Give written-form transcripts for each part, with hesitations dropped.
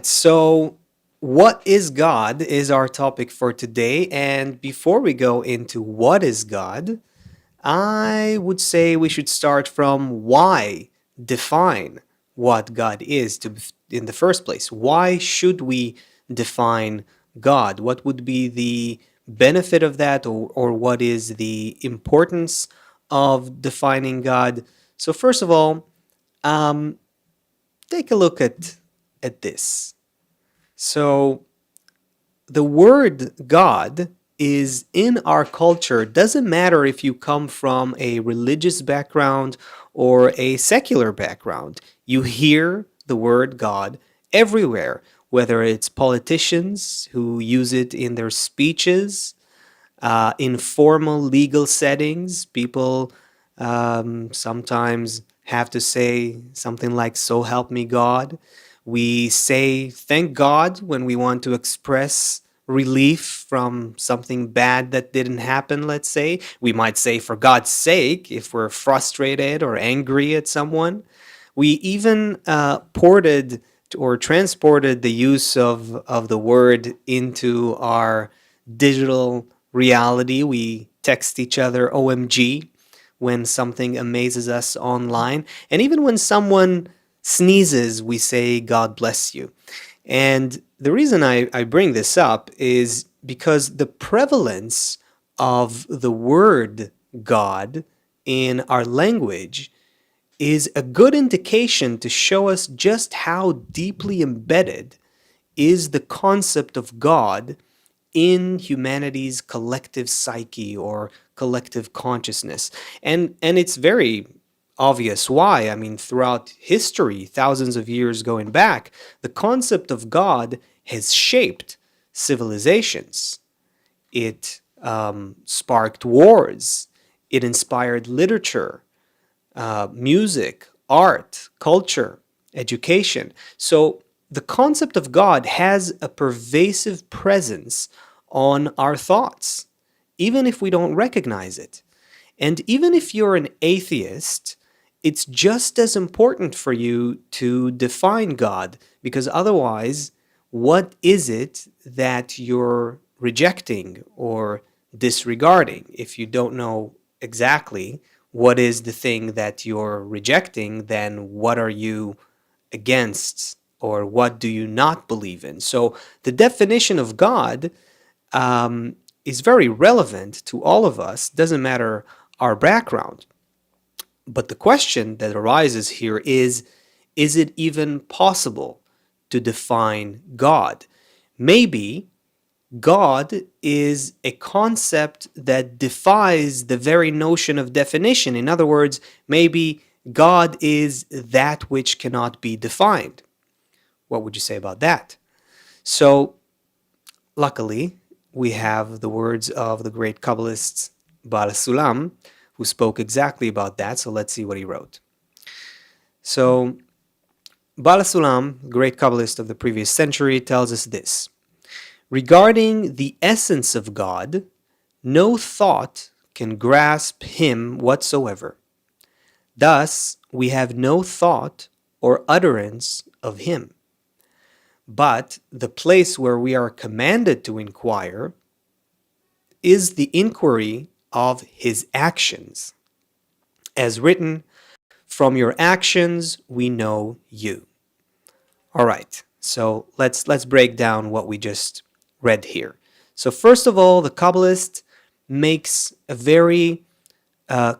So, what is God is our topic for today. And before we go into what is God, I would say we should start from why define what God is in the first place. Why should we define God? What would be the benefit of that, or what is the importance of defining God? So, first of all, um, take a look at this. So, the word God is in our culture. Doesn't matter if you come from a religious background or a secular background. You hear the word God everywhere, whether it's politicians who use it in their speeches, in formal legal settings. People sometimes have to say something like, "So help me God." We say, "Thank God," when we want to express relief from something bad that didn't happen, let's say. We might say, "For God's sake," if we're frustrated or angry at someone. We even ported or transported the use of the word into our digital reality. We text each other OMG when something amazes us online. And even when someone sneezes, we say, "God bless you." And the reason I bring this up is because the prevalence of the word God in our language is a good indication to show us just how deeply embedded is the concept of God in humanity's collective psyche or collective consciousness. And it's very obvious why. I mean, throughout history, thousands of years going back, the concept of God has shaped civilizations. It sparked wars. It inspired literature, music, art, culture, education. So the concept of God has a pervasive presence on our thoughts, even if we don't recognize it. And even if you're an atheist, it's just as important for you to define God, because otherwise, what is it that you're rejecting or disregarding if you don't know exactly what is the thing that you're rejecting? Then what are you against, or what do you not believe in? So the definition of God is very relevant to all of us, doesn't matter our background. But the question that arises here is it even possible to define God? Maybe God is a concept that defies the very notion of definition. In other words, maybe God is that which cannot be defined. What would you say about that? So, luckily, we have the words of the great Kabbalist Baal HaSulam, who spoke exactly about that. So, let's see what he wrote. So, Baal HaSulam, great Kabbalist of the previous century, tells us this: regarding the essence of God, no thought can grasp him whatsoever. Thus, we have no thought or utterance of him. But the place where we are commanded to inquire is the inquiry of his actions. As written, "From your actions we know you." All right, so let's break down what we just read here. So first of all, the Kabbalist makes a very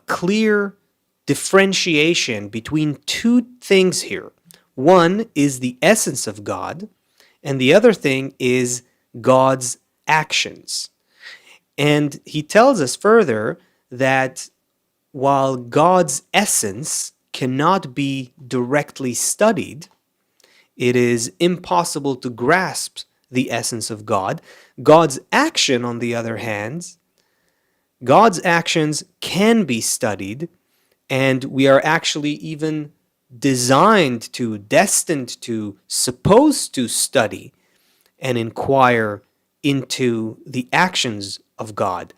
clear differentiation between two things here. One is the essence of God, and the other thing is God's actions. And he tells us further that while God's essence cannot be directly studied, it is impossible to grasp the essence of God. God's action, on the other hand, God's actions can be studied, and we are actually even designed to, destined to, supposed to study and inquire into the actions of God.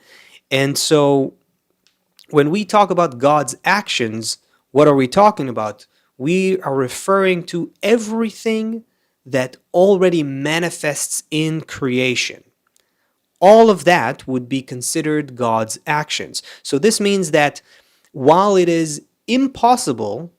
And so when we talk about God's actions, what are we talking about? We are referring to everything that already manifests in creation. All of that would be considered God's actions. So this means that while it is impossible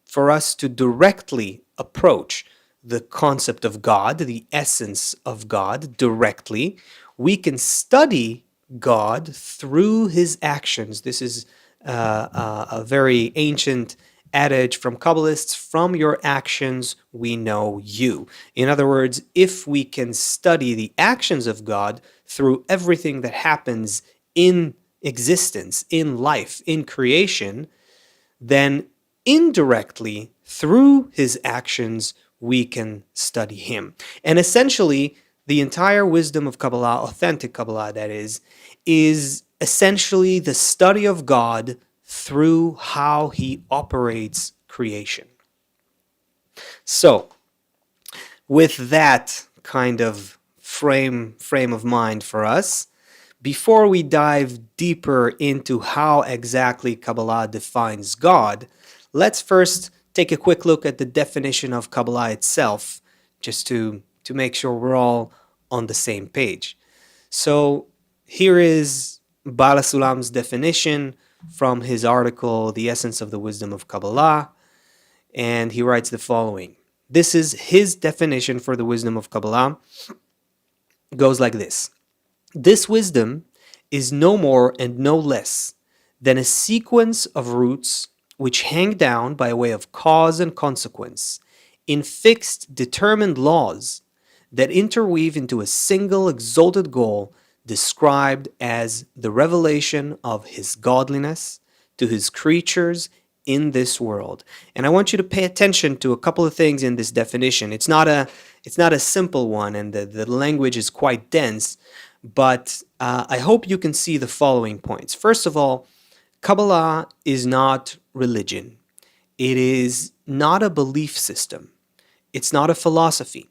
for us to directly approach the concept of God, the essence of God directly, we can study God through his actions. This is a very ancient adage from Kabbalists: from your actions we know you. In other words, if we can study the actions of God through everything that happens in existence, in life, in creation, then indirectly through his actions we can study him. And essentially, the entire wisdom of Kabbalah, authentic Kabbalah that is essentially the study of God through how he operates creation. So, with that kind of frame of mind for us, before we dive deeper into how exactly Kabbalah defines God, let's first take a quick look at the definition of Kabbalah itself, just to make sure we're all on the same page. So here is Baal HaSulam's definition from his article, The Essence of the Wisdom of Kabbalah, and he writes the following. This is his definition for the wisdom of Kabbalah. It goes like this. This wisdom is no more and no less than a sequence of roots which hang down by way of cause and consequence in fixed, determined laws that interweave into a single exalted goal described as the revelation of his godliness to his creatures in this world. And I want you to pay attention to a couple of things in this definition. It's not a simple one, and the language is quite dense, but I hope you can see the following points. First of all, Kabbalah is not religion. It is not a belief system. It's not a philosophy.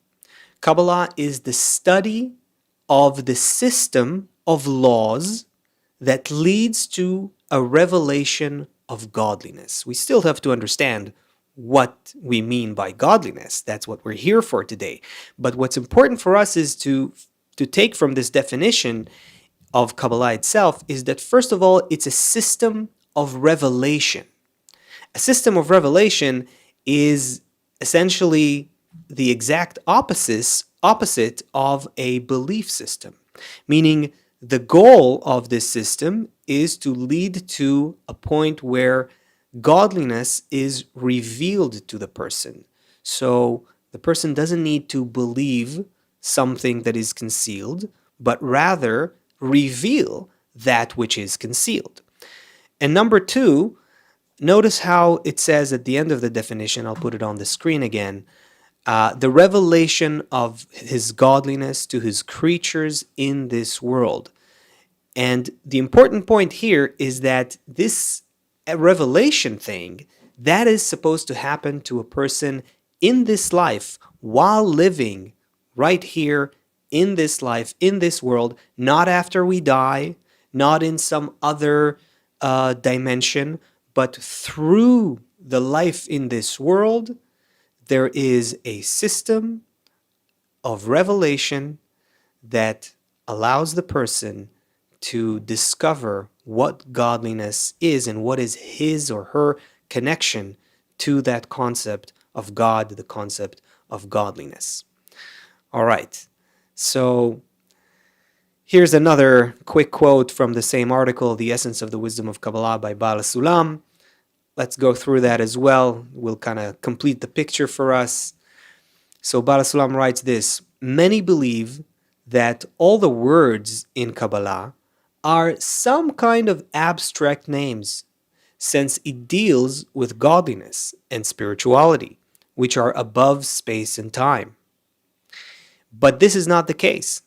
Kabbalah is the study of the system of laws that leads to a revelation of godliness. We still have to understand what we mean by godliness. That's what we're here for today. But what's important for us is to take from this definition of Kabbalah itself is that, first of all, it's a system of revelation. A system of revelation is essentially the exact opposite of a belief system, meaning the goal of this system is to lead to a point where godliness is revealed to the person. So the person doesn't need to believe something that is concealed, but rather reveal that which is concealed. And number two, notice how it says at the end of the definition, I'll put it on the screen again, the revelation of his godliness to his creatures in this world. And the important point here is that this revelation thing, that is supposed to happen to a person in this life while living right here in this life, in this world, not after we die, not in some other dimension, but through the life in this world, there is a system of revelation that allows the person to discover what godliness is and what is his or her connection to that concept of God, the concept of godliness. All right, so here's another quick quote from the same article, The Essence of the Wisdom of Kabbalah by Baal HaSulam. Let's go through that as well. We'll kind of complete the picture for us. So Baal HaSulam writes this: many believe that all the words in Kabbalah are some kind of abstract names, since it deals with godliness and spirituality, which are above space and time. But this is not the case.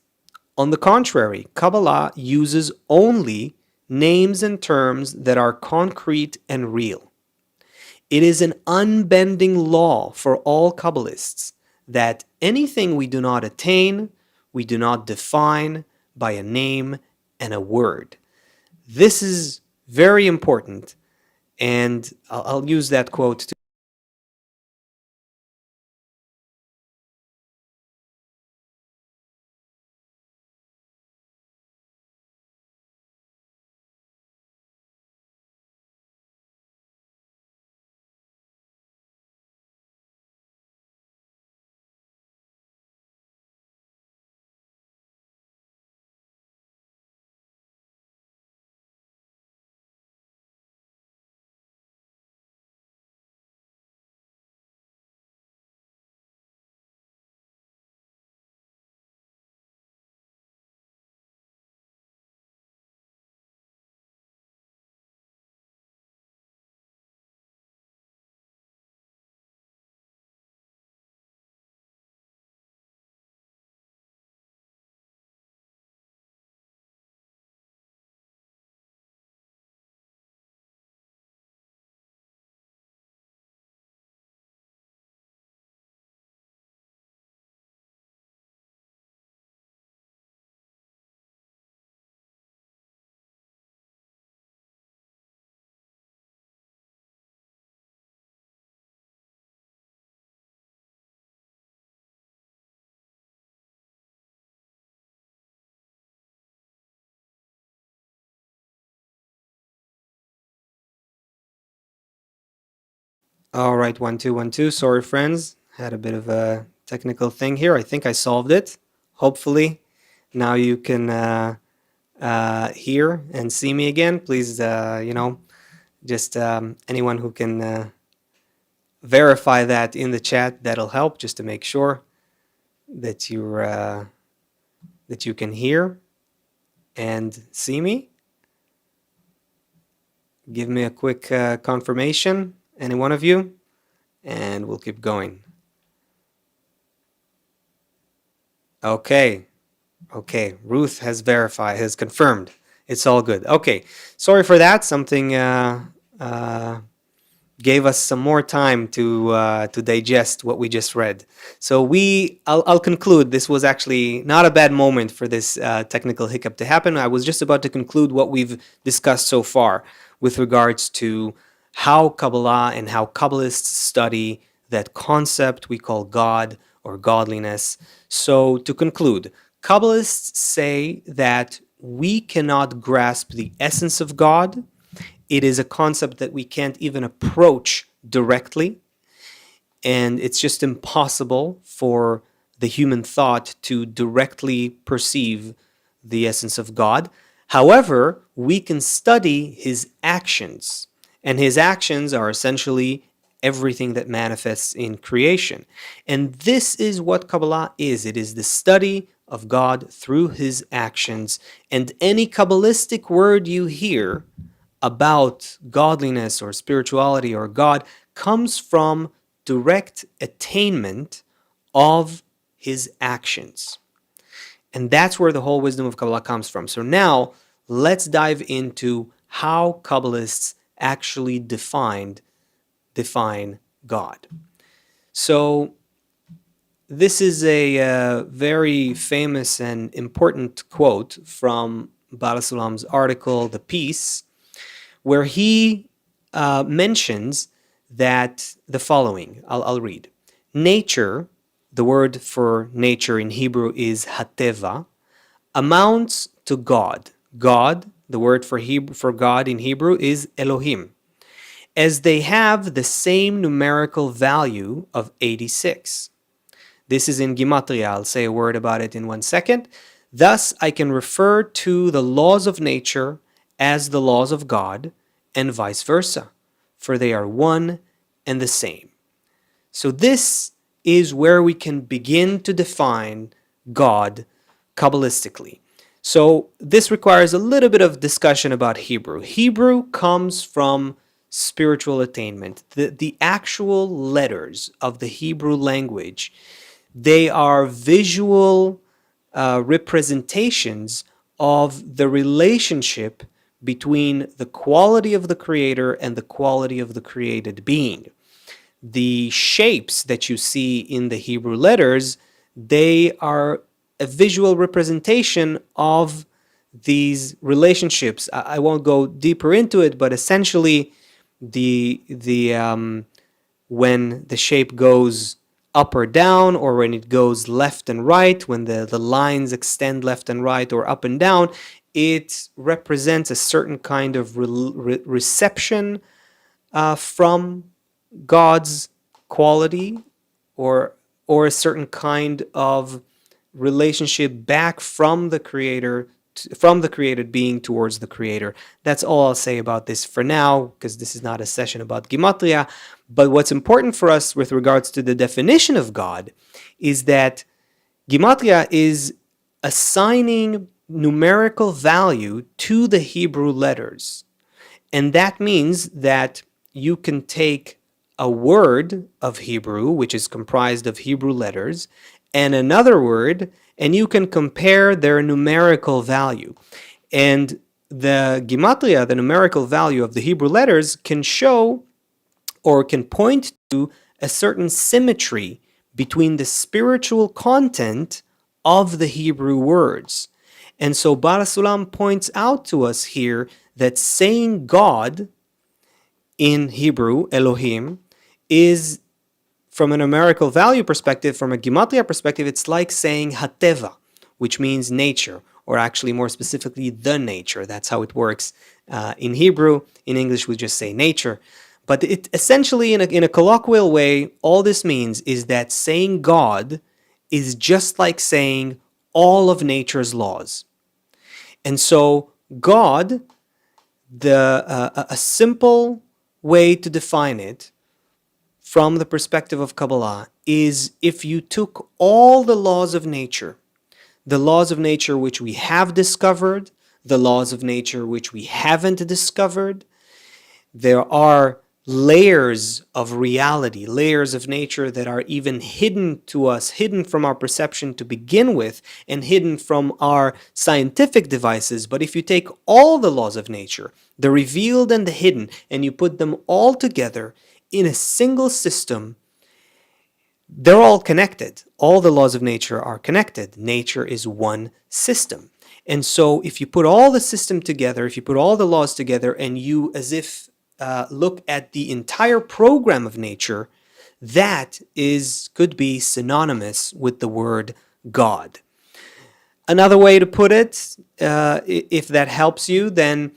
On the contrary, Kabbalah uses only names and terms that are concrete and real. It is an unbending law for all Kabbalists that anything we do not attain, we do not define by a name and a word. This is very important, and I'll use that quote to All right, 1 2 1 2. Sorry, friends. Had a bit of a technical thing here. I think I solved it. Hopefully, now you can hear and see me again. Please, just anyone who can verify that in the chat, that'll help just to make sure that you can hear and see me. Give me a quick confirmation, any one of you, and we'll keep going. Okay, Ruth has verified, has confirmed. It's all good. Okay, sorry for that. Something gave us some more time to digest what we just read. So I'll conclude. This was actually not a bad moment for this technical hiccup to happen. I was just about to conclude what we've discussed so far with regards to how Kabbalah and how Kabbalists study that concept we call God or godliness. So to conclude, Kabbalists say that we cannot grasp the essence of God. It is a concept that we can't even approach directly, and it's just impossible for the human thought to directly perceive the essence of God. However, we can study his actions, and his actions are essentially everything that manifests in creation. And this is what Kabbalah is. It is the study of God through his actions, and any Kabbalistic word you hear about godliness or spirituality or God comes from direct attainment of his actions. And that's where the whole wisdom of Kabbalah comes from. So now let's dive into how Kabbalists actually define God. So this is a very famous and important quote from Baal HaSulam's article, The Peace, where he mentions that the following. I'll read. Nature, the word for nature in Hebrew is hateva, amounts to God. God, the word for God in Hebrew is Elohim, as they have the same numerical value of 86. This is in Gematria. I'll say a word about it in 1 second. Thus, I can refer to the laws of nature as the laws of God, and vice versa, for they are one and the same. So this is where we can begin to define God Kabbalistically. So this requires a little bit of discussion about Hebrew. Hebrew comes from spiritual attainment. The actual letters of the Hebrew language, they are visual representations of the relationship between the quality of the creator and the quality of the created being. The shapes that you see in the Hebrew letters, they are a visual representation of these relationships. I won't go deeper into it, but essentially when the shape goes up or down, or when it goes left and right, when the lines extend left and right or up and down, it represents a certain kind of reception from God's quality, or a certain kind of relationship back from the creator, from the created being towards the creator. That's all I'll say about this for now, because this is not a session about Gematria. But what's important for us with regards to the definition of God is that Gematria is assigning numerical value to the Hebrew letters. And that means that you can take a word of Hebrew, which is comprised of Hebrew letters, and another word, and you can compare their numerical value. And the Gematria, the numerical value of the Hebrew letters, can show or can point to a certain symmetry between the spiritual content of the Hebrew words. And so Baal HaSulam points out to us here that saying God in Hebrew, Elohim, is, from a numerical value perspective, from a Gematria perspective, it's like saying Hateva, which means nature, or actually more specifically, the nature. That's how it works in Hebrew. In English, we just say nature. But it essentially, in a colloquial way, all this means is that saying God is just like saying all of nature's laws. And so God, a simple way to define it from the perspective of Kabbalah is if you took all the laws of nature, the laws of nature which we have discovered, the laws of nature which we haven't discovered, there are layers of reality, layers of nature that are even hidden to us, hidden from our perception to begin with, and hidden from our scientific devices. But if you take all the laws of nature, the revealed and the hidden, and you put them all together in a single system, they're all connected. All the laws of nature are connected. Nature is one system. And so if you put all the system together, if you put all the laws together, and you as if look at the entire program of nature, that could be synonymous with the word God. Another way to put it, if that helps you, then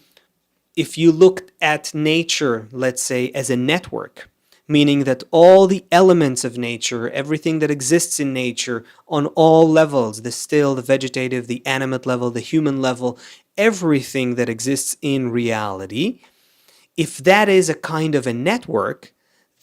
if you looked at nature, let's say, as a network, meaning that all the elements of nature, everything that exists in nature on all levels, the still, the vegetative, the animate level, the human level, everything that exists in reality, if that is a kind of a network,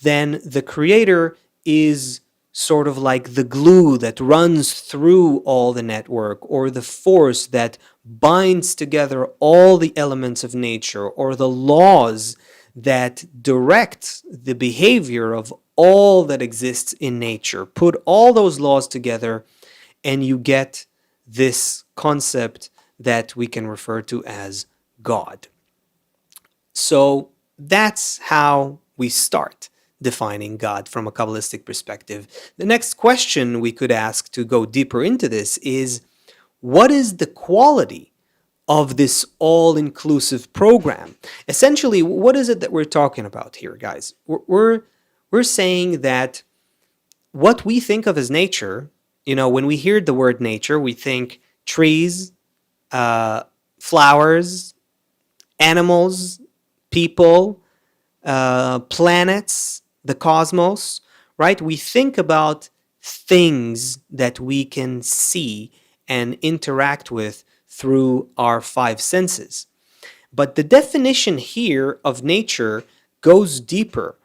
then the creator is sort of like the glue that runs through all the network, or the force that binds together all the elements of nature, or the laws that direct the behavior of all that exists in nature. Put all those laws together and you get this concept that we can refer to as God. So that's how we start defining God from a Kabbalistic perspective. The next question we could ask to go deeper into this is, what is the quality of this all-inclusive program? Essentially, what is it that we're talking about here, guys? We're saying that what we think of as nature, when we hear the word nature, we think trees, flowers, animals, people, planets, the cosmos, right? We think about things that we can see and interact with through our five senses. But the definition here of nature goes deeper.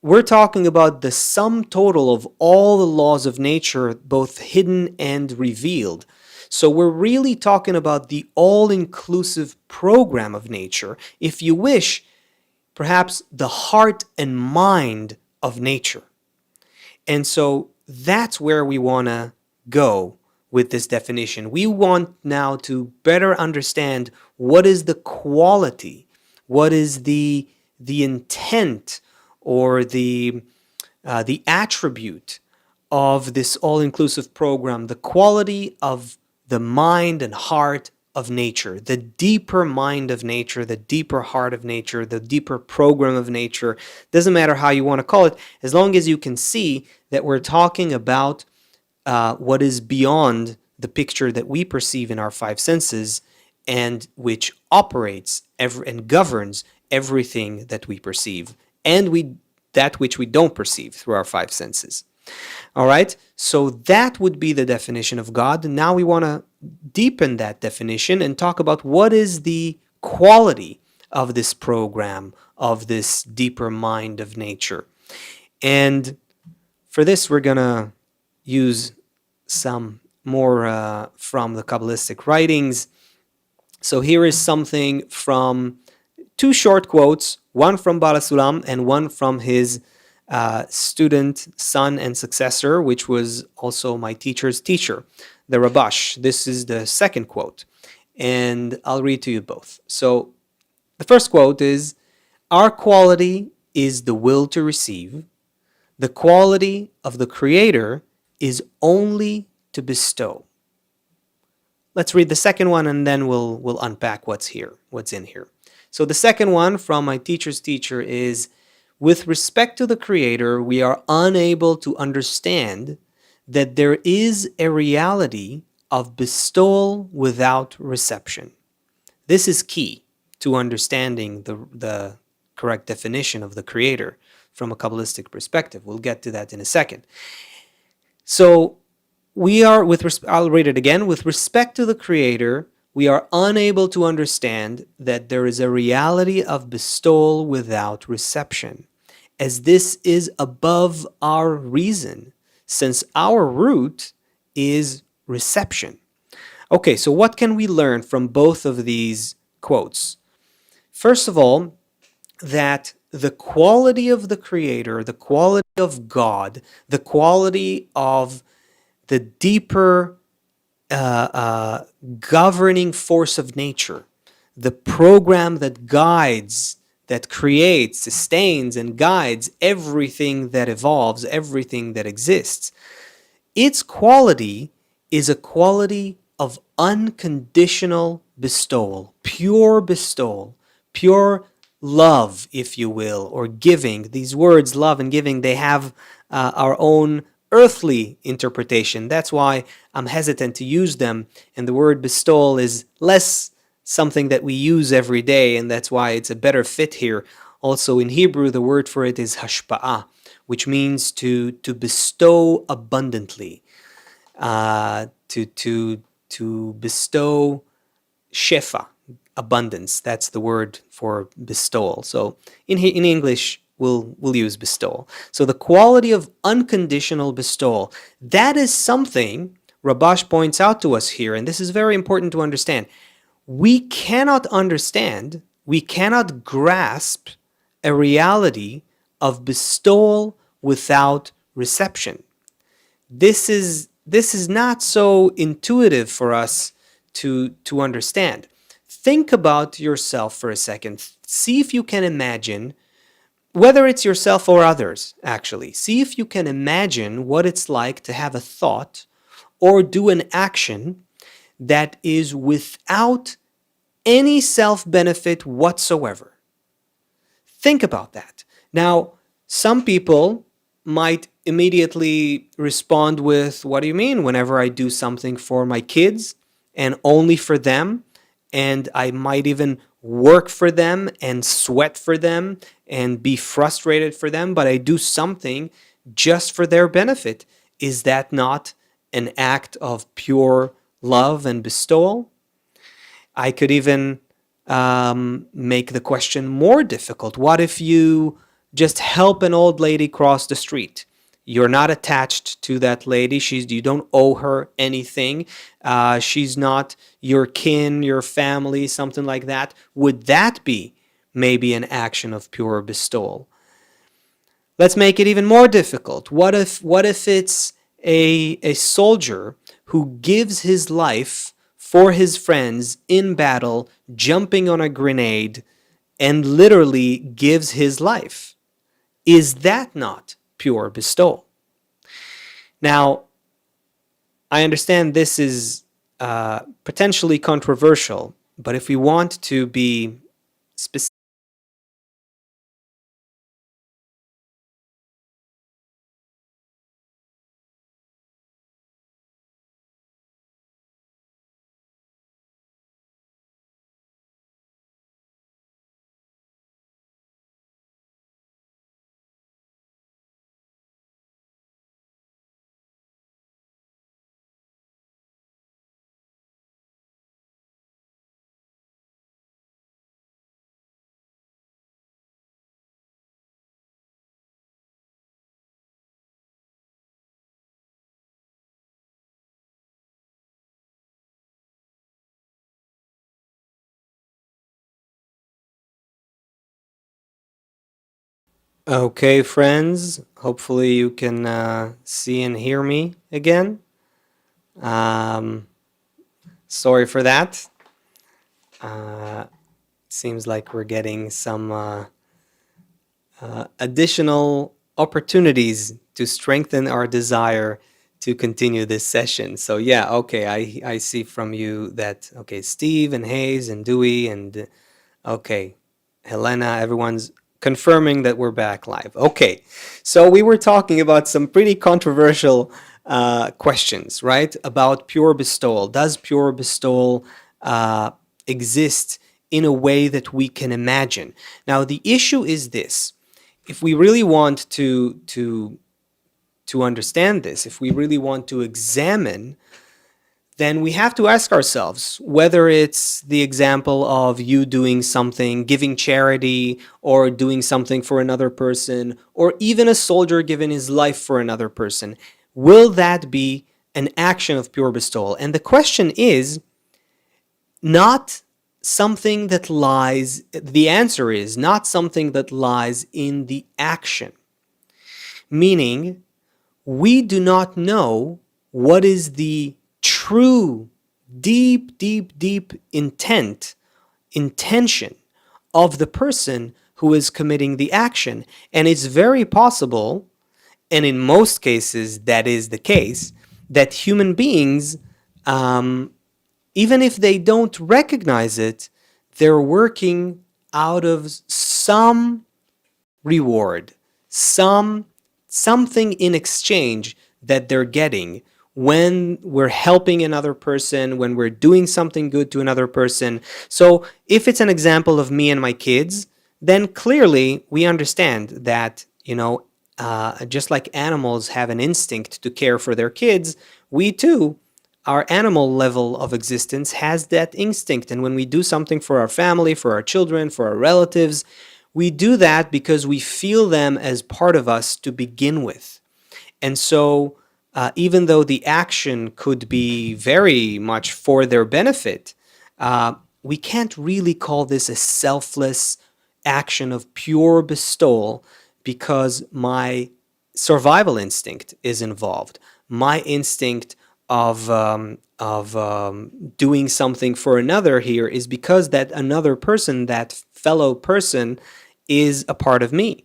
We're talking about the sum total of all the laws of nature, both hidden and revealed. So we're really talking about the all-inclusive program of nature. If you wish, perhaps the heart and mind of nature. And so that's where we want to go with this definition. We want now to better understand what is the quality, what is the intent, or the attribute of this all-inclusive program, the quality of the mind and heart of nature, the deeper mind of nature, the deeper heart of nature, the deeper program of nature. Doesn't matter how you want to call it, as long as you can see that we're talking about what is beyond the picture that we perceive in our five senses, and which operates and governs everything that we perceive, and that which we don't perceive through our five senses. All right, so that would be the definition of God. Now we want to deepen that definition and talk about what is the quality of this program, of this deeper mind of nature. And for this, we're going to use some more from the Kabbalistic writings. So here is something from two short quotes, one from Baal HaSulam and one from his student, son, and successor, which was also my teacher's teacher, the Rabash. This is the second quote, and I'll read to you both. So the first quote is, "Our quality is the will to receive. The quality of the Creator is only to bestow." Let's read the second one, and then we'll unpack what's in here. So the second one from my teacher's teacher is, "With respect to the Creator, we are unable to understand that there is a reality of bestowal without reception." This is key to understanding the correct definition of the Creator from a Kabbalistic perspective. We'll get to that in a second. So we are, I'll read it again. With respect to the Creator, we are unable to understand that there is a reality of bestowal without reception, as this is above our reason, since our root is reception. Okay, so what can we learn from both of these quotes? First of all, that the quality of the Creator, the quality of God, the quality of the deeper governing force of nature, the program that guides, that creates, sustains, and guides everything that evolves, everything that exists, its quality is a quality of unconditional bestowal, pure love, if you will, or giving. These words, love and giving, they have our own earthly interpretation. That's why I'm hesitant to use them. And the word bestowal is less something that we use every day, and that's why it's a better fit here. Also in Hebrew, the word for it is hashpa'ah, which means to bestow abundantly, to bestow shefa, abundance. That's the word for bestowal. So in English, we'll use bestowal. So the quality of unconditional bestowal, that is something Rabash points out to us here, and this is very important to understand. We cannot understand, we cannot grasp a reality of bestowal without reception. This is not so intuitive for us to understand. Think about yourself for a second. See if you can imagine, whether it's yourself or others, actually. See if you can imagine what it's like to have a thought or do an action that is without any self-benefit whatsoever. Think about that. Now, some people might immediately respond with, what do you mean? Whenever I do something for my kids and only for them, and I might even work for them and sweat for them and be frustrated for them, but I do something just for their benefit. Is that not an act of pure love and bestowal? I could even make the question more difficult. What if you just help an old lady cross the street? You're not attached to that lady. You don't owe her anything. She's not your kin, your family, something like that. Would that be maybe an action of pure bestowal? Let's make it even more difficult. What if it's a soldier who gives his life for his friends in battle, jumping on a grenade, and literally gives his life? Is that not pure bestowal? Now, I understand this is potentially controversial, but if we want to be specific, okay, friends, hopefully you can see and hear me again. Sorry for that. Seems like we're getting some additional opportunities to strengthen our desire to continue this session. So yeah, okay, I see from you that, okay, Steve and Hayes and Dewey and, okay, Helena, everyone's confirming that we're back live. Okay, so we were talking about some pretty controversial questions, right? About pure bestowal. Does pure bestowal exist in a way that we can imagine. Now, the issue is this. If we really want to understand this, if we really want to examine, then we have to ask ourselves whether it's the example of you doing something, giving charity, or doing something for another person, or even a soldier giving his life for another person. Will that be an action of pure bestowal? And the question is not something that lies, the answer is not something that lies in the action. Meaning, we do not know what is the true, deep, deep, deep intention of the person who is committing the action. And it's very possible, and in most cases that is the case, that human beings, even if they don't recognize it, they're working out of some reward, something in exchange that they're getting when we're helping another person, when we're doing something good to another person. So if it's an example of me and my kids, then clearly we understand that, just like animals have an instinct to care for their kids, we too, our animal level of existence has that instinct. And when we do something for our family, for our children, for our relatives, we do that because we feel them as part of us to begin with. And so even though the action could be very much for their benefit, we can't really call this a selfless action of pure bestowal because my survival instinct is involved. My instinct of doing something for another here is because that another person, that fellow person, is a part of me.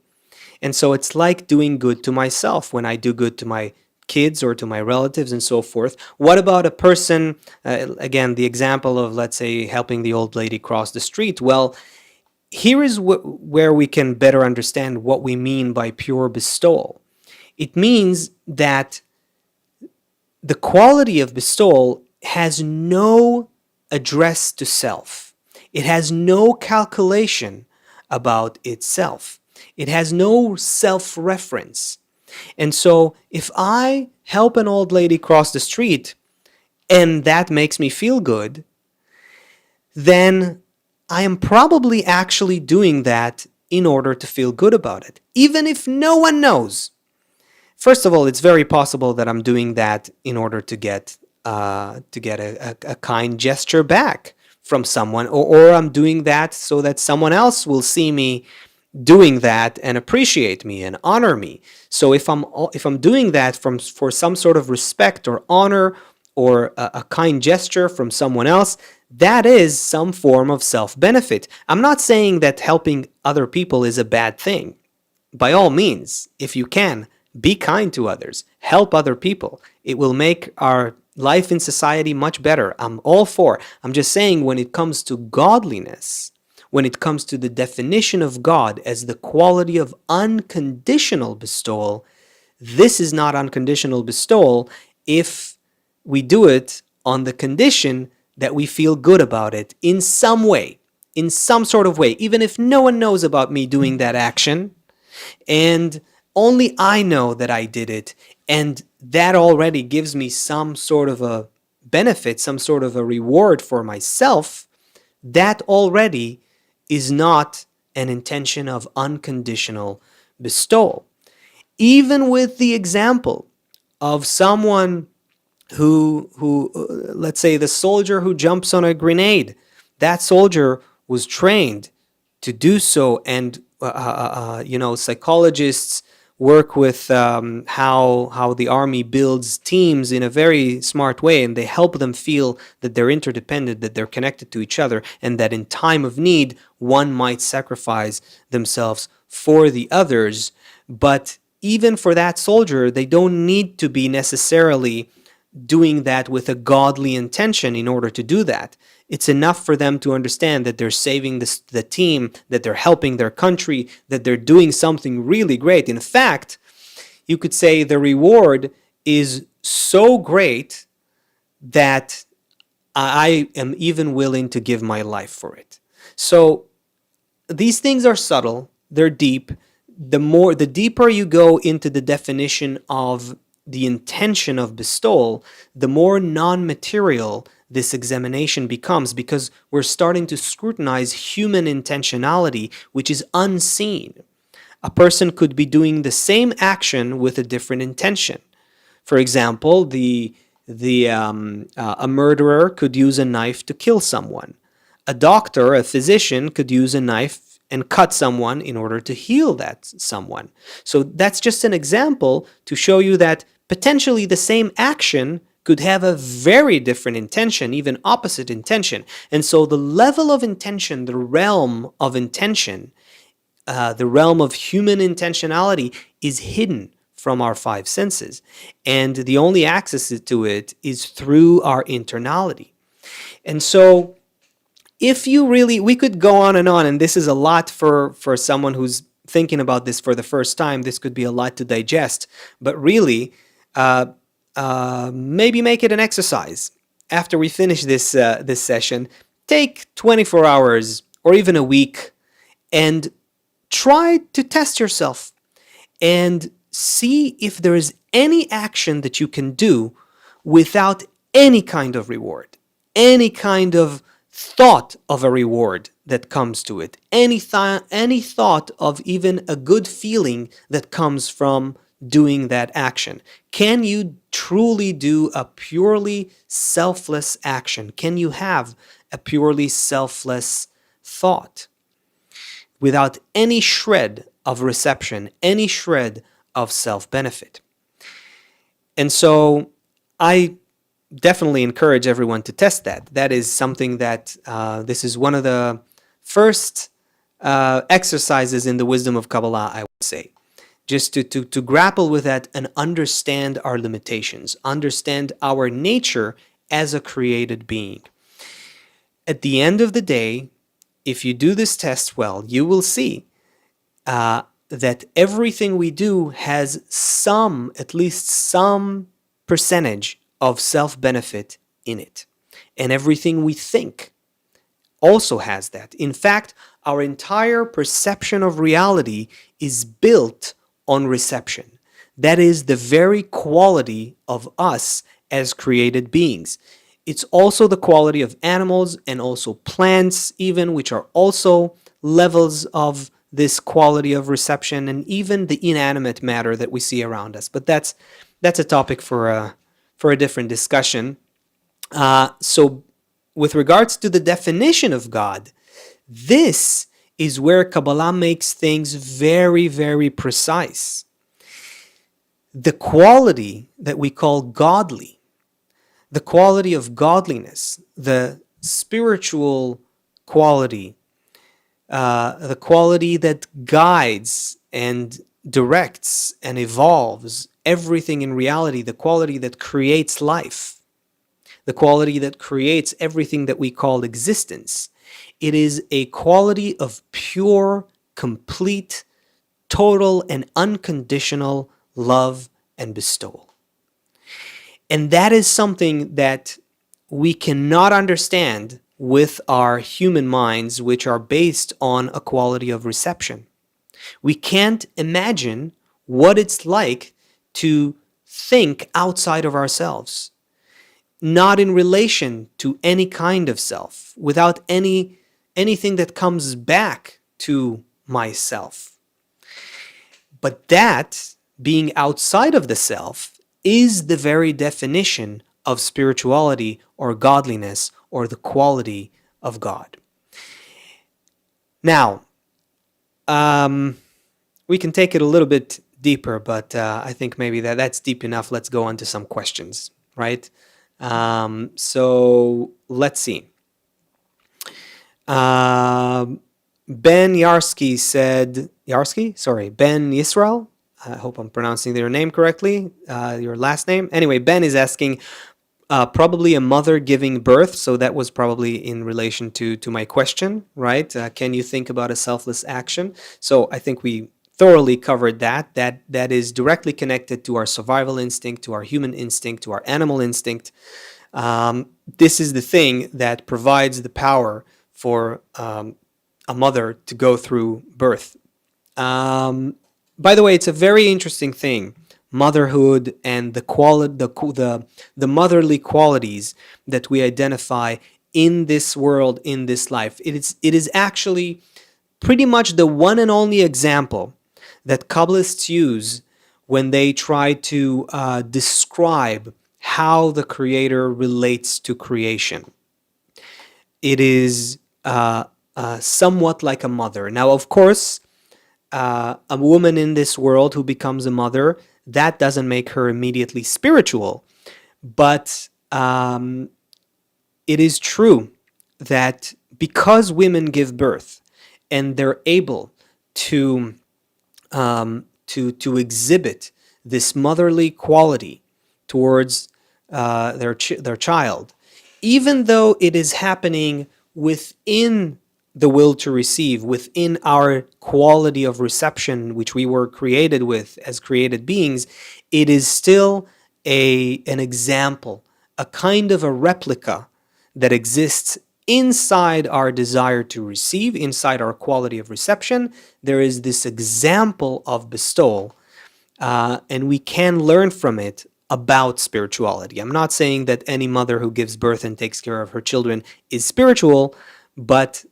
And so it's like doing good to myself when I do good to my kids or to my relatives and so forth. What about a person, again, the example of, let's say, helping the old lady cross the street? Well, here is where we can better understand what we mean by pure bestowal. It means that the quality of bestowal has no address to self. It has no calculation about itself. It has no self-reference. And so if I help an old lady cross the street and that makes me feel good, then I am probably actually doing that in order to feel good about it, even if no one knows. First of all, it's very possible that I'm doing that in order to get a kind gesture back from someone, or I'm doing that so that someone else will see me doing that and appreciate me and honor me. So if I'm doing that for some sort of respect or honor or a kind gesture from someone else, that is some form of self-benefit. I'm not saying that helping other people is a bad thing. By all means, if you can, be kind to others, help other people. It will make our life in society much better. I'm all for. I'm just saying when it comes to godliness, when it comes to the definition of God as the quality of unconditional bestowal, this is not unconditional bestowal if we do it on the condition that we feel good about it in some way, in some sort of way, even if no one knows about me doing that action, and only I know that I did it, and that already gives me some sort of a benefit, some sort of a reward for myself. That already is not an intention of unconditional bestowal. Even with the example of someone who let's say the soldier who jumps on a grenade, that soldier was trained to do so, and psychologists work with how the army builds teams in a very smart way, and they help them feel that they're interdependent, that they're connected to each other, and that in time of need, one might sacrifice themselves for the others. But even for that soldier, they don't need to be necessarily doing that with a godly intention in order to do that. It's enough for them to understand that they're saving the team, that they're helping their country, that they're doing something really great. In fact, you could say the reward is so great that I am even willing to give my life for it. So these things are subtle, they're deep. The deeper you go into the definition of the intention of bestowal, the more non-material this examination becomes, because we're starting to scrutinize human intentionality, which is unseen. A person could be doing the same action with a different intention. For example, a murderer could use a knife to kill someone. A doctor, a physician, could use a knife and cut someone in order to heal that someone. So that's just an example to show you that potentially the same action could have a very different intention, even opposite intention. And so the level of intention, the realm of intention, the realm of human intentionality is hidden from our five senses. And the only access to it is through our internality. And so if you really, we could go on, and this is a lot for someone who's thinking about this for the first time. This could be a lot to digest, but really, maybe make it an exercise. After we finish this session, take 24 hours or even a week and try to test yourself and see if there is any action that you can do without any kind of reward, any kind of thought of a reward that comes to it, any thought of even a good feeling that comes from doing that action. Can you truly do a purely selfless action? Can you have a purely selfless thought without any shred of reception, any shred of self-benefit? And so I definitely encourage everyone to test that. That is something that this is one of the first exercises in the wisdom of Kabbalah, I would say. Just to grapple with that and understand our limitations, understand our nature as a created being. At the end of the day, if you do this test well, you will see that everything we do has at least some percentage of self-benefit in it. And everything we think also has that. In fact, our entire perception of reality is built on reception. That is the very quality of us as created beings. It's also the quality of animals and also plants even, which are also levels of this quality of reception, and even the inanimate matter that we see around us. But that's a topic for a different discussion. So with regards to the definition of God, this is where Kabbalah makes things very, very precise. The quality that we call godly, the quality of godliness, the spiritual quality, the quality that guides and directs and evolves everything in reality, the quality that creates life, the quality that creates everything that we call existence. It is a quality of pure, complete, total, and unconditional love and bestowal. And that is something that we cannot understand with our human minds, which are based on a quality of reception. We can't imagine what it's like to think outside of ourselves, not in relation to any kind of self, without anything that comes back to myself. But that, being outside of the self, is the very definition of spirituality or godliness or the quality of God. Now, we can take it a little bit deeper, but I think maybe that's deep enough. Let's go on to some questions, right? So let's see. Ben Yarsky said, Ben Yisrael. I hope I'm pronouncing your name correctly, your last name. Anyway, Ben is asking, probably a mother giving birth, so that was probably in relation to my question, right? Can you think about a selfless action? So I think we thoroughly covered that. That is directly connected to our survival instinct, to our human instinct, to our animal instinct. This is the thing that provides the power for a mother to go through birth. By the way, it's a very interesting thing, motherhood and the motherly qualities that we identify in this world, in this life. It is actually pretty much the one and only example that Kabbalists use when they try to describe how the Creator relates to creation. It is somewhat like a mother. Now, of course, a woman in this world who becomes a mother, that doesn't make her immediately spiritual. But it is true that because women give birth and they're able to exhibit this motherly quality towards their child, even though it is happening within the will to receive, within our quality of reception, which we were created with as created beings, it is still an example, a kind of a replica that exists inside our desire to receive, inside our quality of reception. There is this example of bestowal, and we can learn from it about spirituality. I'm not saying that any mother who gives birth and takes care of her children is spiritual, but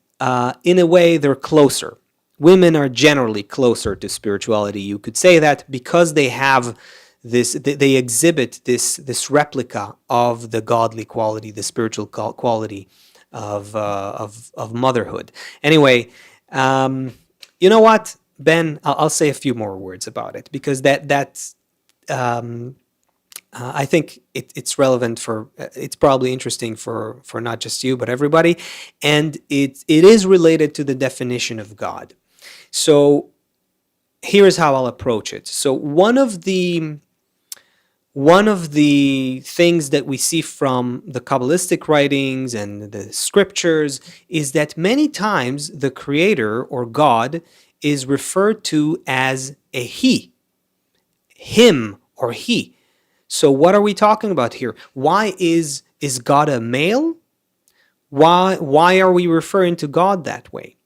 in a way, they're closer. Women are generally closer to spirituality. You could say that because they have this, they exhibit this replica of the godly quality, the spiritual quality of motherhood. Anyway, you know what, Ben? I'll say a few more words about it because that's. I think it's relevant for, it's probably interesting for not just you, but everybody. And it is related to the definition of God. So here's how I'll approach it. So one of the things that we see from the Kabbalistic writings and the scriptures is that many times the Creator or God is referred to as a he, him or he. So what are we talking about here? Why is God a male? Why are we referring to God that way?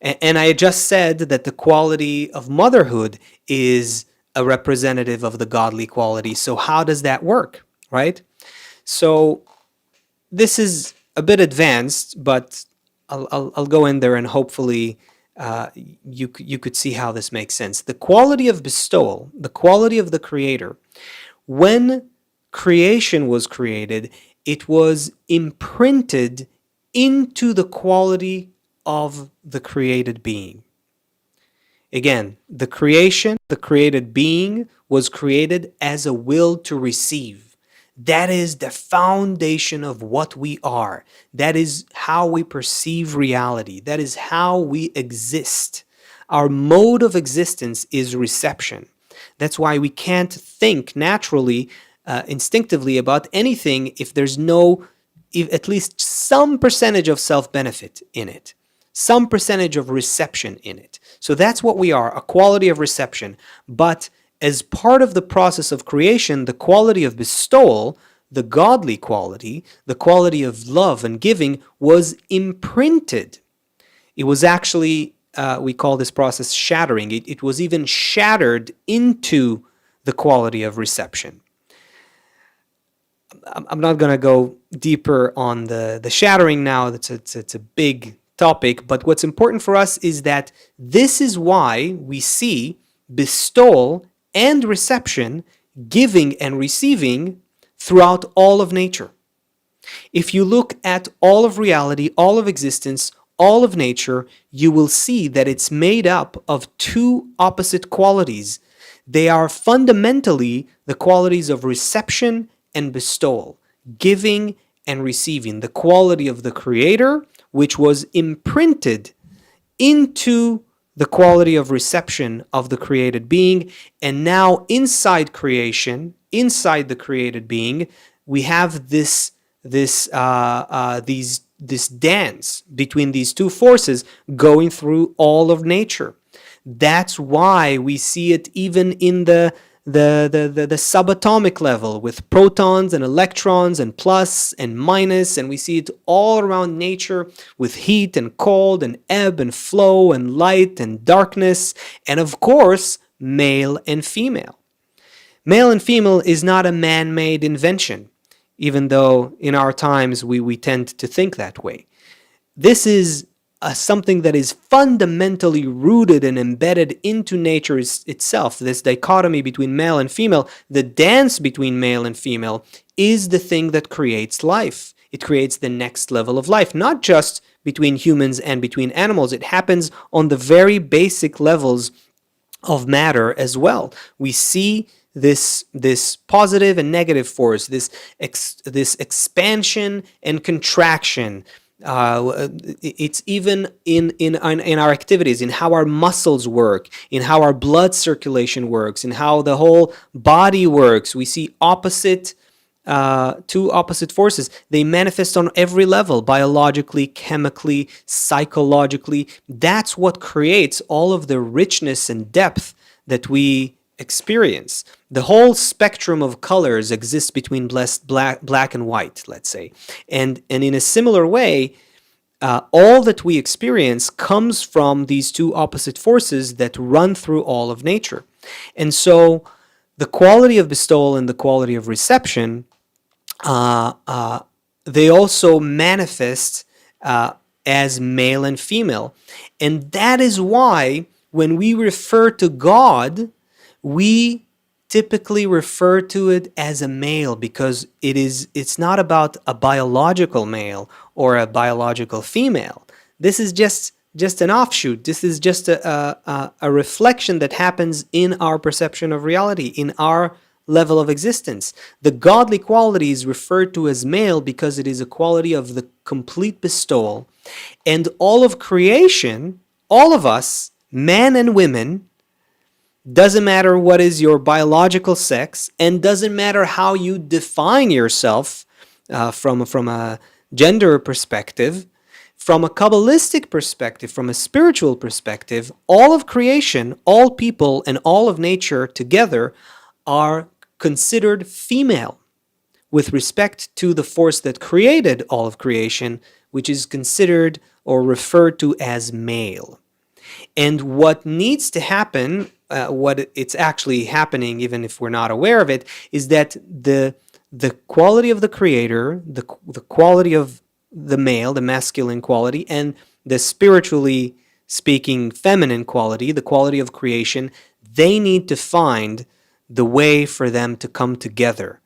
And I just said that the quality of motherhood is a representative of the godly quality. So how does that work, right? So this is a bit advanced, but I'll go in there and hopefully you could see how this makes sense. The quality of bestowal, the quality of the Creator, when creation was created, it was imprinted into the quality of the created being. Again, the creation, the created being, was created as a will to receive. That is the foundation of what we are. That is how we perceive reality. That is how we exist. Our mode of existence is reception. That's why we can't think naturally, instinctively about anything if there's at least some percentage of self-benefit in it, some percentage of reception in it. So that's what we are, a quality of reception. But as part of the process of creation, the quality of bestowal, the godly quality, the quality of love and giving was imprinted. It was actually we call this process shattering. It was even shattered into the quality of reception. I'm not going to go deeper on the shattering now. It's a big topic. But what's important for us is that this is why we see bestowal and reception, giving and receiving throughout all of nature. If you look at all of reality, all of existence, all of nature, you will see that it's made up of two opposite qualities. They are fundamentally the qualities of reception and bestowal, giving and receiving, the quality of the Creator, which was imprinted into the quality of reception of the created being. And now inside creation, inside the created being, we have this dance between these two forces going through all of nature. That's why we see it even in the the subatomic level with protons and electrons and plus and minus, and we see it all around nature with heat and cold and ebb and flow and light and darkness, and of course, male and female. Male and female is not a man-made invention, even though in our times we tend to think that way. This is something that is fundamentally rooted and embedded into nature itself. This dichotomy between male and female, the dance between male and female, is the thing that creates life. It creates the next level of life, not just between humans and between animals. It happens on the very basic levels of matter as well. We see this positive and negative force, this expansion and contraction. It's even in our activities, in how our muscles work, in how our blood circulation works, in how the whole body works. We see two opposite forces. They manifest on every level, biologically, chemically, psychologically. That's what creates all of the richness and depth that we experience. The whole spectrum of colors exists between black and white, let's say. And in a similar way, all that we experience comes from these two opposite forces that run through all of nature. And so the quality of bestowal and the quality of reception, they also manifest as male and female. And that is why when we refer to God, we typically refer to it as a male, because it's not about a biological male or a biological female. This is just an offshoot. This is just a reflection that happens in our perception of reality, in our level of existence. The godly quality is referred to as male because it is a quality of the complete bestowal. And all of creation, all of us, men and women, doesn't matter what is your biological sex, and doesn't matter how you define yourself from a gender perspective, from a Kabbalistic perspective, from a spiritual perspective, all of creation, all people, and all of nature together are considered female with respect to the force that created all of creation, which is considered or referred to as male. And what needs to happen, what it's actually happening, even if we're not aware of it, is that the quality of the creator, the quality of the male, the masculine quality, and the spiritually speaking feminine quality, the quality of creation, they need to find the way for them to come together.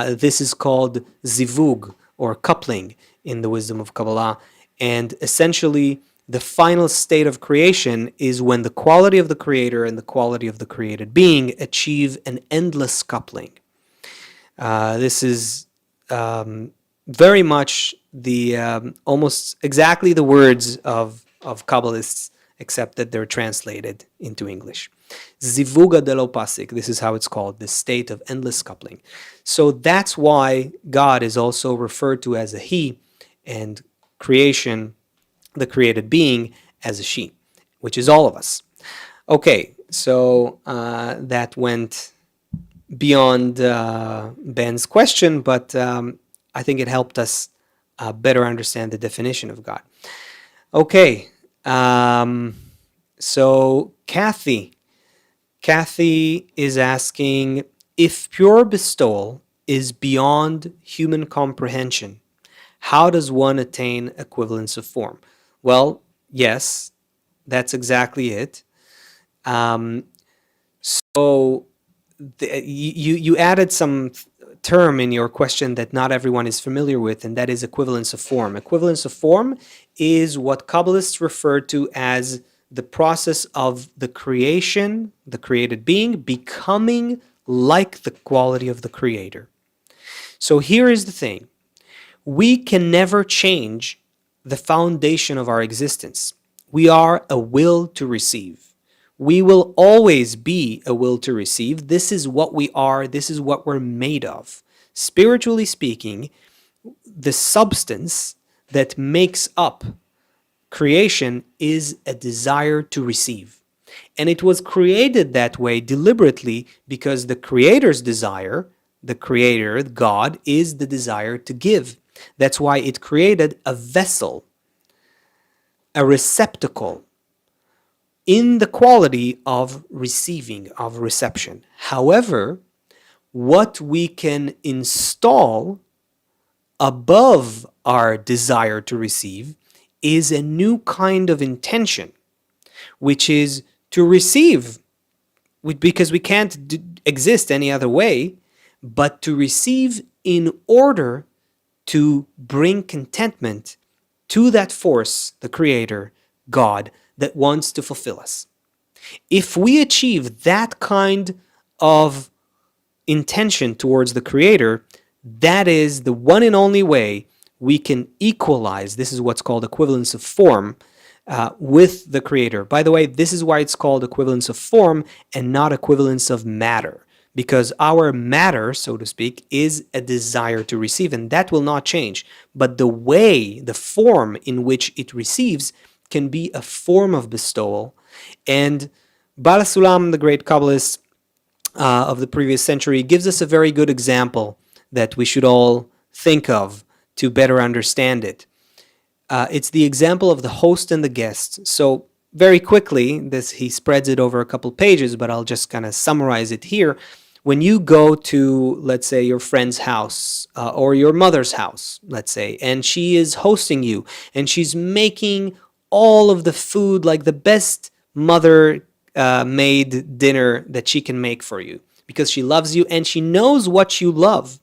This is called zivug, or coupling, in the wisdom of Kabbalah. And essentially, the final state of creation is when the quality of the creator and the quality of the created being achieve an endless coupling. This is very much the almost exactly the words of Kabbalists, except that they're translated into English. Zivuga de lo pasik, this is how it's called, the state of endless coupling. So that's why God is also referred to as a he, and creation, the created being, as a she, which is all of us. Okay, so that went beyond Ben's question, but I think it helped us better understand the definition of God. Okay, so Kathy is asking, if pure bestowal is beyond human comprehension, how does one attain equivalence of form? Well, yes, that's exactly it. So you added some term in your question that not everyone is familiar with, and that is equivalence of form. Equivalence of form is what Kabbalists refer to as the process of the creation, the created being, becoming like the quality of the creator. So here is the thing. We can never change the foundation of our existence. We are a will to receive. We will always be a will to receive. This is what we are. This is what we're made of. Spiritually speaking, the substance that makes up creation is a desire to receive. And it was created that way deliberately because the Creator's desire, the Creator, God, is the desire to give. That's why it created a vessel, a receptacle, in the quality of receiving, of reception. However, what we can install above our desire to receive is a new kind of intention, which is to receive, because we can't exist any other way, but to receive in order to bring contentment to that force, the Creator, God, that wants to fulfill us. If we achieve that kind of intention towards the Creator, that is the one and only way we can equalize. This is what's called equivalence of form with the Creator. By the way, this is why it's called equivalence of form and not equivalence of matter, because our matter, so to speak, is a desire to receive, and that will not change. But the way, the form in which it receives can be a form of bestowal. And Baal HaSulam, the great Kabbalist of the previous century, gives us a very good example that we should all think of to better understand it. It's the example of the host and the guest. So very quickly, he spreads it over a couple pages, but I'll just kind of summarize it here. When you go to, let's say, your friend's house or your mother's house, let's say, and she is hosting you and she's making all of the food, like the best mother made dinner that she can make for you, because she loves you and she knows what you love.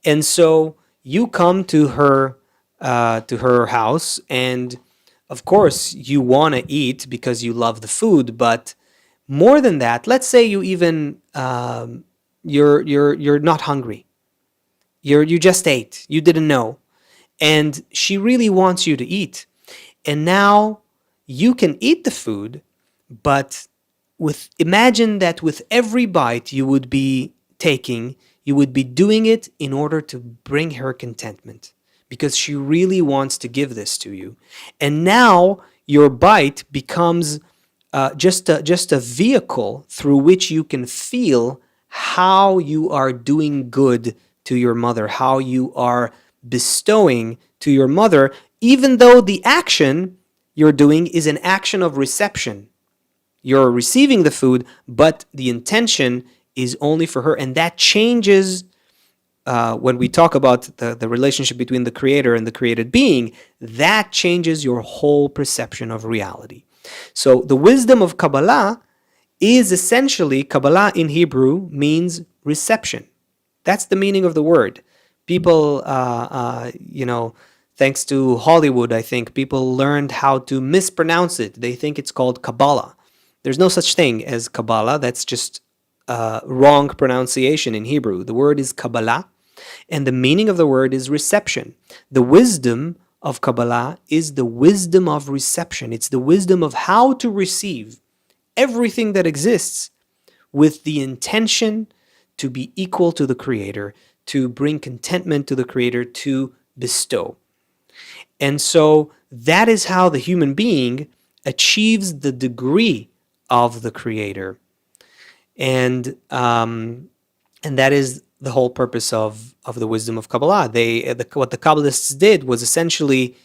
And so you come to her house, and of course you want to eat because you love the food. But more than that, let's say you even you're not hungry. You just ate. You didn't know, and she really wants you to eat. And now you can eat the food, but imagine that with every bite you would be taking, you would be doing it in order to bring her contentment, because she really wants to give this to you. And now your bite becomes just a vehicle through which you can feel how you are doing good to your mother, how you are bestowing to your mother, even though the action you're doing is an action of reception. You're receiving the food, but the intention is only for her. And that changes when we talk about the relationship between the Creator and the created being. That changes your whole perception of reality. So the wisdom of Kabbalah is essentially, Kabbalah in Hebrew means reception. That's the meaning of the word. People, thanks to Hollywood, I think, people learned how to mispronounce it. They think it's called Kabbalah. There's no such thing as Kabbalah. That's just wrong pronunciation in Hebrew. The word is Kabbalah, and the meaning of the word is reception. The wisdom of Kabbalah is the wisdom of reception. It's the wisdom of how to receive everything that exists with the intention to be equal to the Creator, to bring contentment to the Creator, to bestow. And so that is how the human being achieves the degree of the Creator. And that is the whole purpose of the wisdom of Kabbalah. What the Kabbalists did was essentially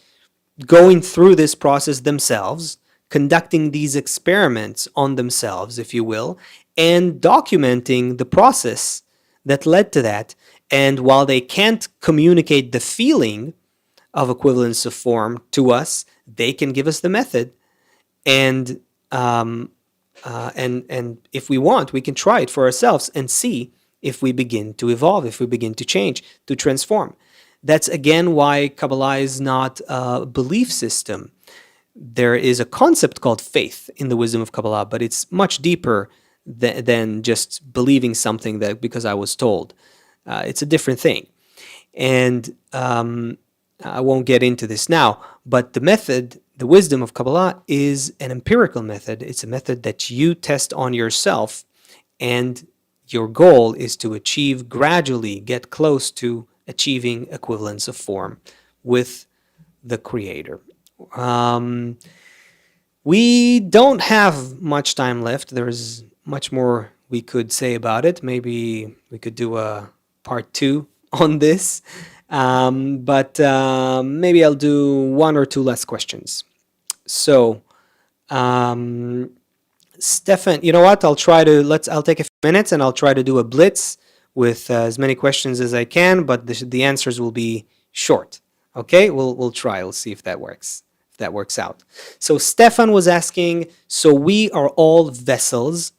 going through this process themselves, conducting these experiments on themselves, if you will, and documenting the process that led to that. And while they can't communicate the feeling of equivalence of form to us, they can give us the method. And if we want, we can try it for ourselves and see if we begin to evolve, if we begin to change, to transform. That's again why Kabbalah is not a belief system. There is a concept called faith in the wisdom of Kabbalah, but it's much deeper than just believing something that because I was told. It's a different thing. And I won't get into this now, but the method, the wisdom of Kabbalah, is an empirical method. It's a method that you test on yourself, and your goal is to achieve, gradually get close to achieving equivalence of form with the Creator. We don't have much time left. There's much more we could say about it. Maybe we could do a part 2 on this. But maybe I'll do one or two less questions. So, Stefan, you know what? I'll take a few minutes and I'll try to do a blitz with as many questions as I can, but the answers will be short. Okay, we'll try. We'll see if that works. If that works out. So Stefan was asking. So we are all vessels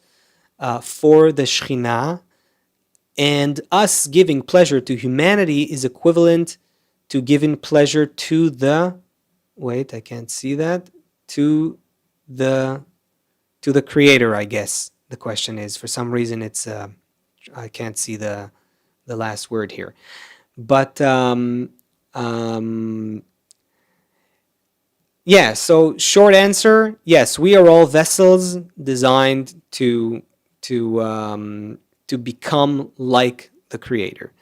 for the Shechina, and us giving pleasure to humanity is equivalent to giving pleasure to the. Wait, I can't see that. To the Creator, I guess the question is. For some reason, it's I can't see the last word here, but yeah. So short answer: yes, we are all vessels designed to become like the Creator.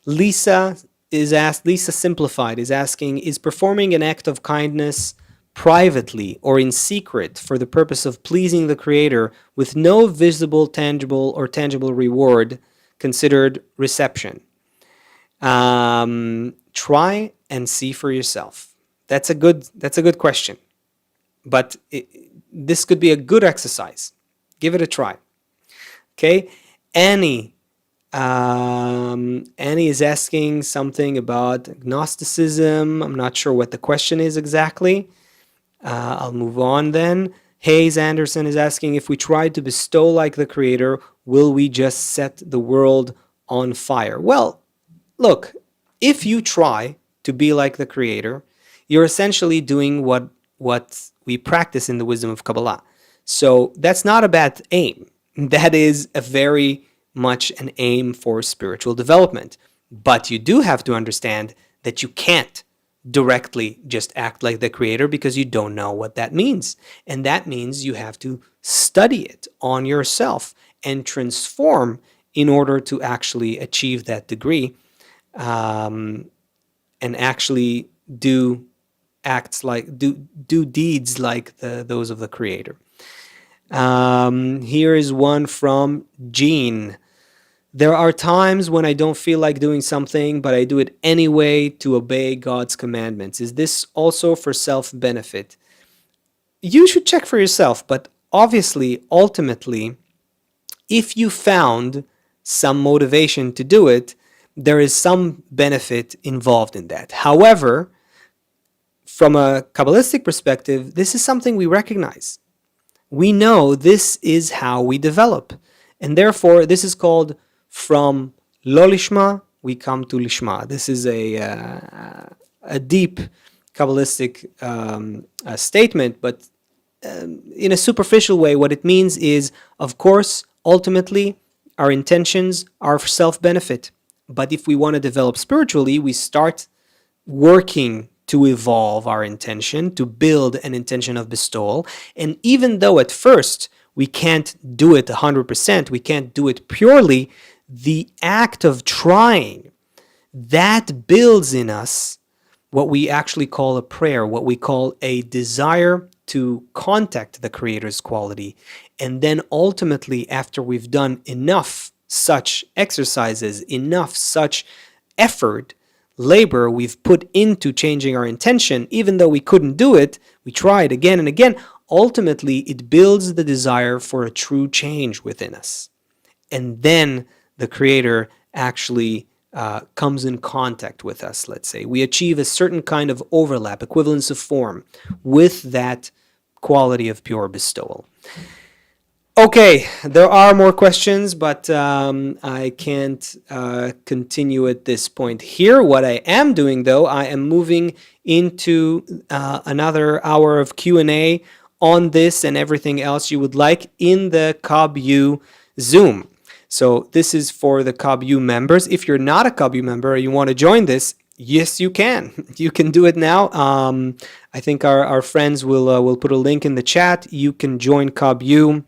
Lisa Simplified is asking: is performing an act of kindness privately or in secret for the purpose of pleasing the Creator with no visible, tangible reward considered reception? Try and see for yourself. That's a good question, but this could be a good exercise. Give it a try. Okay, Annie is asking something about agnosticism. I'm not sure what the question is exactly. I'll move on then. Hayes Anderson is asking: if we try to bestow like the Creator, will we just set the world on fire? Well, look, if you try to be like the Creator, you're essentially doing what we practice in the wisdom of Kabbalah. So that's not a bad aim. That is a very much an aim for spiritual development. But you do have to understand that you can't directly just act like the Creator because you don't know what that means. And that means you have to study it on yourself and transform in order to actually achieve that degree, and actually do deeds like those of the Creator. Here is one from Jean. There are times when I don't feel like doing something, but I do it anyway to obey God's commandments. Is this also for self-benefit? You should check for yourself, but obviously, ultimately, if you found some motivation to do it, there is some benefit involved in that. However, from a Kabbalistic perspective, this is something we recognize. We know this is how we develop. And therefore, this is called from lo lishma, we come to lishma. This is a deep Kabbalistic statement, but in a superficial way, what it means is, of course, ultimately, our intentions are for self-benefit. But if we want to develop spiritually, we start working to evolve our intention, to build an intention of bestowal. And even though at first we can't do it 100%, we can't do it purely, the act of trying, that builds in us what we actually call a prayer, what we call a desire to contact the Creator's quality. And then ultimately, after we've done enough such exercises, enough such effort, labor we've put into changing our intention, even though we couldn't do it, we tried again and again, ultimately it builds the desire for a true change within us. And then the Creator actually comes in contact with us, let's say. We achieve a certain kind of overlap, equivalence of form, with that quality of pure bestowal. Okay, there are more questions, but I can't continue at this point here. What I am doing, though, I am moving into another hour of Q&A on this and everything else you would like in the KabU Zoom. So this is for the KabU members. If you're not a KabU member or you want to join this, yes, you can. You can do it now. I think our friends will put a link in the chat. You can join KabU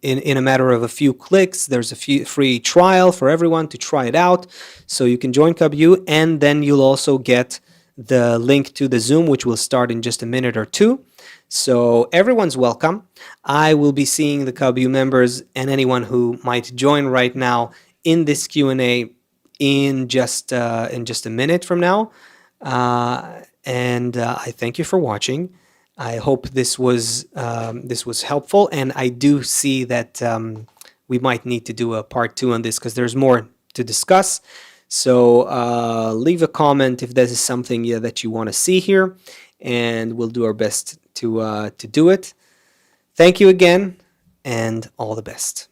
in a matter of a few clicks. There's a free trial for everyone to try it out. So you can join KabU, and then you'll also get the link to the Zoom, which will start in just a minute or two. So everyone's welcome. I will be seeing the Kabu members and anyone who might join right now in this Q&A in just a minute from now. And I thank you for watching. I hope this was helpful, and I do see that we might need to do a part 2 on this because there's more to discuss. So leave a comment if this is something that you want to see here, and we'll do our best to do it. Thank you again, and all the best.